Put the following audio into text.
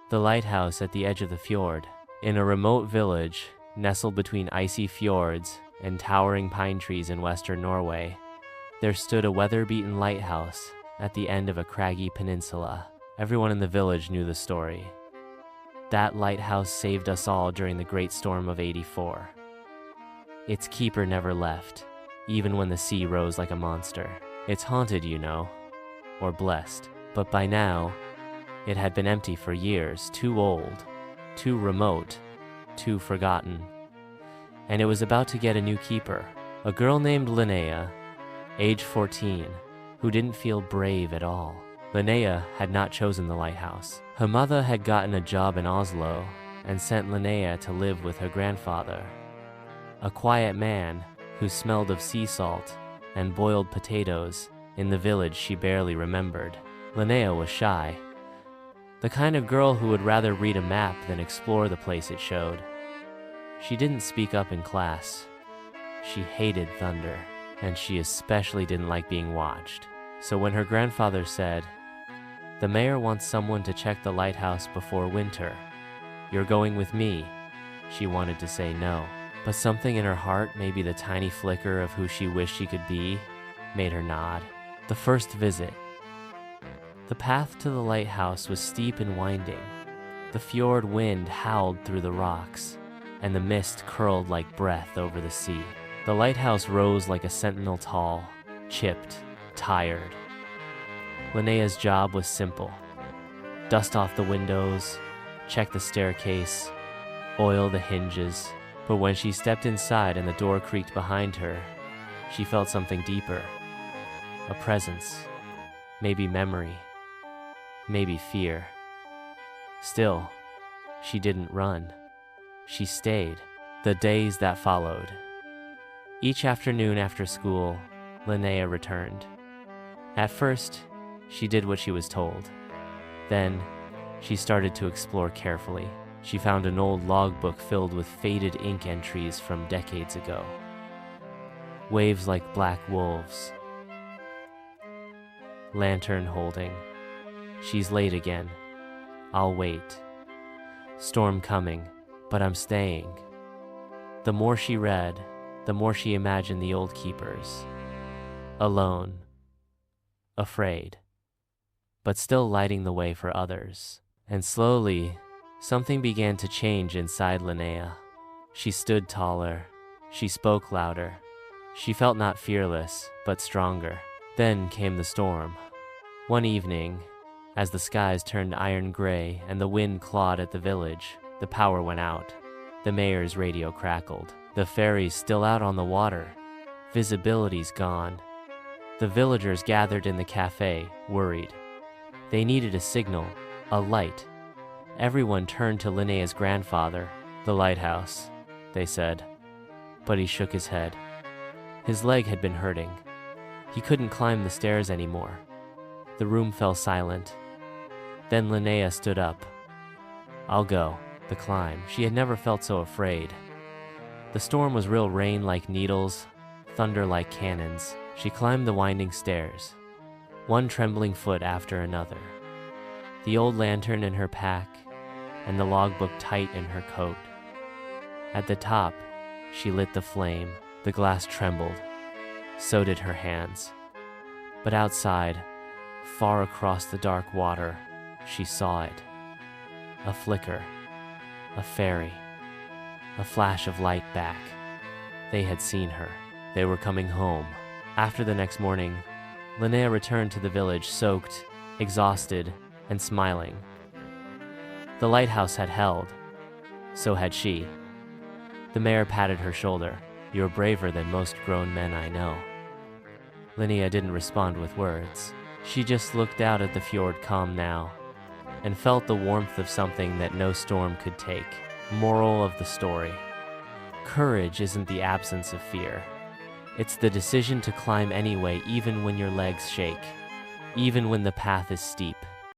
The lighthouse at the edge of the fjord. In a remote village, nestled between icy fjords and towering pine trees in western Norway, there stood a weather-beaten lighthouse at the end of a craggy peninsula. Everyone in the village knew the story. That lighthouse saved us all during the Great Storm of '84. Its keeper never left, even when the sea rose like a monster. It's haunted, you know, or blessed. But by now, it had been empty for years, too old, too remote, too forgotten. And it was about to get a new keeper, a girl named Linnea, age 14, who didn't feel brave at all. Linnea had not chosen the lighthouse. Her mother had gotten a job in Oslo and sent Linnea to live with her grandfather, a quiet man who smelled of sea salt and boiled potatoes in the village she barely remembered. Linnea was shy, the kind of girl who would rather read a map than explore the place it showed. She didn't speak up in class. She hated thunder, and she especially didn't like being watched. So when her grandfather said, "The mayor wants someone to check the lighthouse before winter. You're going with me," she wanted to say no. But something in her heart, maybe the tiny flicker of who she wished she could be, made her nod. The first visit. The path to the lighthouse was steep and winding. The fjord wind howled through the rocks, and the mist curled like breath over the sea. The lighthouse rose like a sentinel tall, chipped, tired. Linnea's job was simple. Dust off the windows, check the staircase, oil the hinges. But when she stepped inside and the door creaked behind her, she felt something deeper. A presence. Maybe memory. Maybe fear. Still, she didn't run. She stayed. The days that followed. Each afternoon after school, Linnea returned. At first, she did what she was told. Then, she started to explore carefully. She found an old logbook filled with faded ink entries from decades ago. Waves like black wolves. Lantern holding. She's late again. I'll wait. Storm coming, but I'm staying. The more she read, the more she imagined the old keepers. Alone. Afraid. But still lighting the way for others. And slowly, something began to change inside Linnea. She stood taller. She spoke louder. She felt not fearless, but stronger. Then came the storm. One evening, as the skies turned iron gray and the wind clawed at the village, the power went out. The mayor's radio crackled. The ferry's still out on the water. Visibility's gone. The villagers gathered in the cafe, worried. They needed a signal, a light. Everyone turned to Linnea's grandfather. "The lighthouse," they said. But he shook his head. His leg had been hurting. He couldn't climb the stairs anymore. The room fell silent. Then Linnea stood up. "I'll go." The climb. She had never felt so afraid. The storm was real rain like needles, thunder like cannons. She climbed the winding stairs, one trembling foot after another. The old lantern in her pack, and the logbook tight in her coat. At the top, she lit the flame. The glass trembled. So did her hands. But outside, far across the dark water, she saw it. A flicker. A ferry. A flash of light back. They had seen her. They were coming home. After the next morning, Linnea returned to the village soaked, exhausted, and smiling. The lighthouse had held. So had she. The mayor patted her shoulder. "You're braver than most grown men I know." Linnea didn't respond with words. She just looked out at the fjord calm now, and felt the warmth of something that no storm could take. Moral of the story. Courage isn't the absence of fear. It's the decision to climb anyway, even when your legs shake, even when the path is steep.